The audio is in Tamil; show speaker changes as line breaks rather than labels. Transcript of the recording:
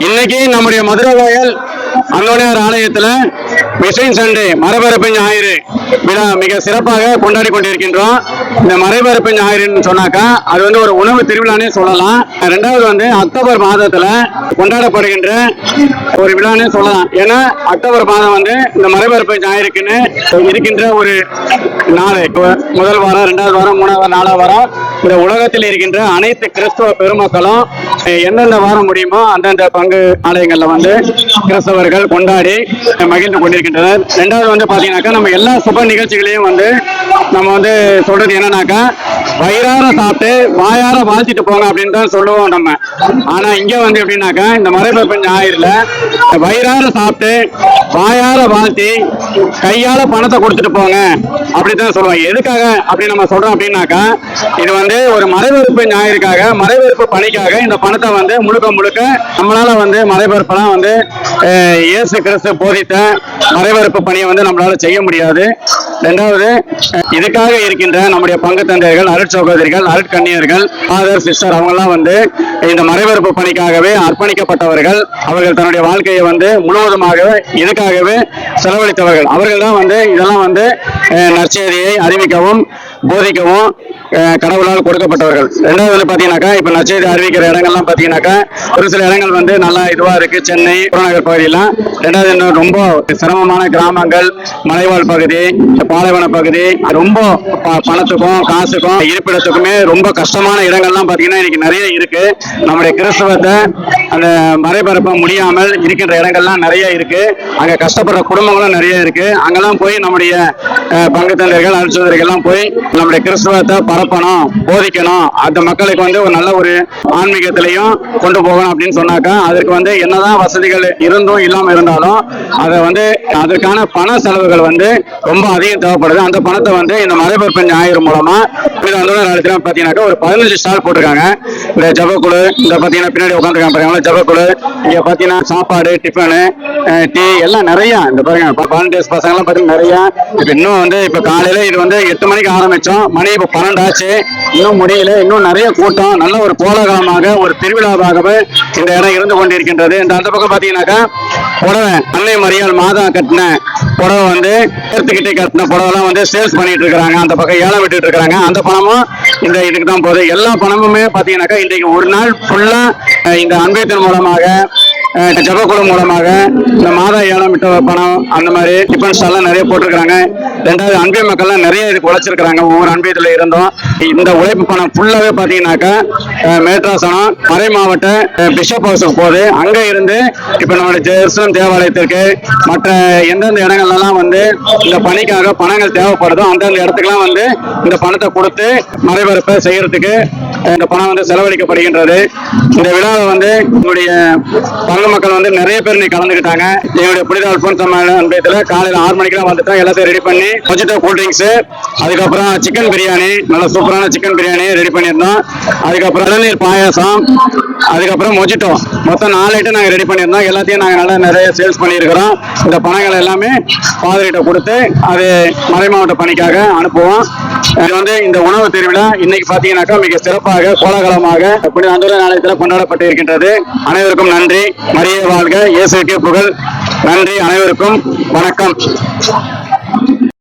இன்னைக்கு நம்முடைய மதுரை கோயில் அந்தோனியார் ஆலயத்துல மிஷன் சண்டே மரபரப்பு ஞாயிறு விழா மிக சிறப்பாக கொண்டாடி கொண்டிருக்கின்றோம். இந்த மரபரப்பு ஞாயிறுன்னு சொன்னாக்கா அது வந்து ஒரு உணவு திருவிழானே சொல்லலாம். ரெண்டாவது வந்து அக்டோபர் மாதத்துல கொண்டாடப்படுகின்ற ஒரு விழானே சொல்லலாம். ஏன்னா அக்டோபர் மாதம் வந்து இந்த மரபரப்பு ஞாயிறுக்குன்னு இருக்கின்ற ஒரு நாள். முதல் வாரம், ரெண்டாவது வாரம், மூணாவது வாரம், நாலாவது வாரம் இந்த உலகத்தில் இருக்கின்ற அனைத்து கிறிஸ்தவ பெருமக்களும் எந்தெந்த வாரம் முடியுமோ அந்தந்த பங்கு ஆலயங்கள்ல வந்து கிறிஸ்தவர்கள் கொண்டாடி மகிழ்ந்து கொண்டிருக்கின்றனர். ரெண்டாவது வந்து பாத்தீங்கன்னாக்கா நம்ம எல்லா சுப நிகழ்ச்சிகளையும் வந்து நம்ம வந்து சொல்றது என்னன்னாக்கா வயிறார சாப்பிட்டு வாயார வாழ்த்திட்டு போங்க அப்படின்னு தான் சொல்லுவோம் நம்ம. ஆனா இங்க வந்து எப்படின்னாக்கா இந்த மரபரப்பு ஞாயிறுல வயிறார சாப்பிட்டு வாயார வாழ்த்தி கையால பணத்தை கொடுத்துட்டு போங்க அப்படித்தான் சொல்லுவாங்க. எதுக்காக அப்படி நம்ம சொல்றோம் அப்படின்னாக்கா இது வந்து ஒரு மரபரப்பு ஞாயிறுக்காக, மரபரப்பு பணிக்காக இந்த பணத்தை வந்து முழுக்க முழுக்க நம்மளால வந்து மரபரப்பெல்லாம் வந்து இயேசு கிறிஸ்து போதித்த மரபரப்பு பணியை வந்து நம்மளால செய்ய முடியாது. ரெண்டாவது இதுக்காக இருக்கின்ற நம்முடைய பங்கு தந்தையர்கள், அருட்சகோதரிகள், அருட்கன்னியர்கள், ஃபாதர், சிஸ்டர் அவங்கெல்லாம் வந்து இந்த மரபரப்பு பணிக்காகவே அர்ப்பணிக்கப்பட்டவர்கள். அவர்கள் தன்னுடைய வாழ்க்கையை வந்து முழுவதுமாக இதுக்காகவே செலவழித்தவர்கள். அவர்கள் தான் வந்து இதெல்லாம் வந்து நற்செய்தியை அறிவிக்கவும் போதிக்கவும் கடவுளால் கொடுக்கப்பட்டவர்கள். ரெண்டாவது வந்து பாத்தீங்கன்னாக்கா இப்ப நற்செய்தி அறிவிக்கிற இடங்கள்லாம் பாத்தீங்கன்னாக்கா ஒரு சில இடங்கள் வந்து நல்லா இதுவா இருக்கு, சென்னை புறநகர் பகுதியெல்லாம். ரெண்டாவது இன்னும் ரொம்ப சிரமமான கிராமங்கள், மலைவாழ் பகுதி, பாலைவன பகுதி, ரொம்ப பணத்துக்கும் காசுக்கும் இருப்பிடத்துக்குமே ரொம்ப கஷ்டமான இடங்கள்லாம் பாத்தீங்கன்னா இன்னைக்கு நிறைய இருக்கு. நம்முடைய கிறிஸ்தவத்தை அந்த மறைபரப்ப முடியாமல் இருக்கின்ற இடங்கள்லாம் நிறைய இருக்கு. அங்க கஷ்டப்படுற குடும்பங்களும் நிறைய இருக்கு. அங்கெல்லாம் போய் நம்முடைய பங்கு தந்தையர்கள், அருட்சகோதரிகள்லாம் போய் நம்முடைய கிறிஸ்தவத்தை பரப்பணும், போதிக்கணும், அந்த மக்களுக்கு வந்து ஒரு நல்ல ஒரு ஆன்மீகத்திலையும் கொண்டு போகணும் அப்படின்னு சொன்னாக்கா அதற்கு வந்து என்னதான் வசதிகள் இருந்தும் இல்லாம இருந்தாலும் அதை வந்து அதற்கான பண செலவுகள் வந்து ரொம்ப அதிகம் தேவைப்படுது. அந்த பணத்தை வந்து இந்த மரபரப்பு ஞாயிறு மூலமா பாத்தீங்கன்னாக்கா ஒரு 15 ஸ்டால் போட்டிருக்காங்க. இந்த ஜபக்குழு, இந்த பாத்தீங்கன்னா பின்னாடி உட்காந்துருக்காங்க ஜபக்குழு, இங்க பாத்தீங்கன்னா சாப்பாடு, டிஃபனு, டீ எல்லாம் நிறைய. இந்த பாருங்க வாலண்டியர்ஸ் பசங்க எல்லாம் பாத்தீங்கன்னா நிறைய. இப்ப இன்னும் வந்து இப்ப காலையில இது வந்து 8 மணிக்கு ஆரம்பிச்சோம், மணி இப்ப 12 ஆச்சு, இன்னும் முடியல. இன்னும் நிறைய கூட்டம், நல்ல ஒரு கோலாகலமாக ஒரு திருவிழாவாகவே இந்த இடம் இருந்து கொண்டிருக்கின்றது. இந்த அந்த பக்கம் பாத்தீங்கன்னாக்கா புடவை, அன்னை மரியாள் மாதா கட்டின புடவை வந்து சேர்த்துக்கிட்டே கட்டின புடவைலாம் வந்து சேல்ஸ் பண்ணிட்டு இருக்கிறாங்க. அந்த பக்கம் ஏலம் விட்டுட்டு இருக்காங்க. அந்த பணமும் இந்த இதுக்கு தான் போகுது. எல்லா பணமுமே பாத்தீங்கன்னாக்கா இன்றைக்கு ஒரு நாள் ஃபுல்லா இந்த அன்பேத்தின் மூலமாக, ஜபக்குழு மூலமாக இந்த மாதா ஏலம் விட்ட பணம், அந்த மாதிரி டிஃபன் ஸ்டால்லாம் நிறைய போட்டிருக்காங்க. ரெண்டாவது அன்பே மக்கள்லாம் நிறைய இதுக்கு உழைச்சிருக்கிறாங்க. ஒவ்வொரு அன்பேத்துல இருந்தோம். இந்த உழைப்பு பணம் ஃபுல்லாவே பாத்தீங்கன்னாக்கா மேட்ராசனம் மறை மாவட்ட பிஷப் ஹவுஸுக்கு போகுது. அங்க இருந்து இப்ப நம்மளுடைய ஜெருசலம் தேவாலயத்திற்கு மற்ற எந்தெந்த இடங்கள்லாம் வந்து இந்த பணிக்காக பணங்கள் தேவைப்படுதோ அந்தந்த இடத்துக்குலாம் வந்து இந்த பணத்தை கொடுத்து மறைபரப்பை செய்யறதுக்கு இந்த பணம் வந்து செலவழிக்கப்படுகின்றது. இந்த விழாவை வந்து உங்களுடைய பங்கு மக்கள் வந்து நிறைய பேர் நீ கலந்துக்கிட்டாங்க. எங்களுடைய புனித அல்போன்ஸ் அன்பயத்துல காலையில 6 மணிக்கெல்லாம் வந்துட்டோம். எல்லாத்தையும் ரெடி பண்ணி மொஜிட்டோ, கூல் ட்ரிங்க்ஸ், அதுக்கப்புறம் சிக்கன் பிரியாணி, நல்ல சூப்பரான சிக்கன் பிரியாணி ரெடி பண்ணியிருந்தோம். அதுக்கப்புறம் இளநீர் பாயாசம், அதுக்கப்புறம் மொஜிட்டோ, மொத்தம் 4 ஐட்டம் நாங்கள் ரெடி பண்ணியிருந்தோம். எல்லாத்தையும் நாங்கள் நல்லா நிறைய சேல்ஸ் பண்ணியிருக்கிறோம். இந்த பணங்கள் எல்லாமே ஃபாதர்கிட்ட கொடுத்து அது மறை மாவட்ட பணிக்காக அனுப்புவோம். இது வந்து இந்த உணவு திருவிழா இன்னைக்கு பாத்தீங்கன்னாக்கா மிக சிறப்பாக கோலாகலமாக புனித அந்தோனியார் ஆலயத்தில் கொண்டாடப்பட்டு இருக்கின்றது. அனைவருக்கும் நன்றி. மரியே வாழ்க, இயேசுவுக்கே புகழ். நன்றி, அனைவருக்கும் வணக்கம்.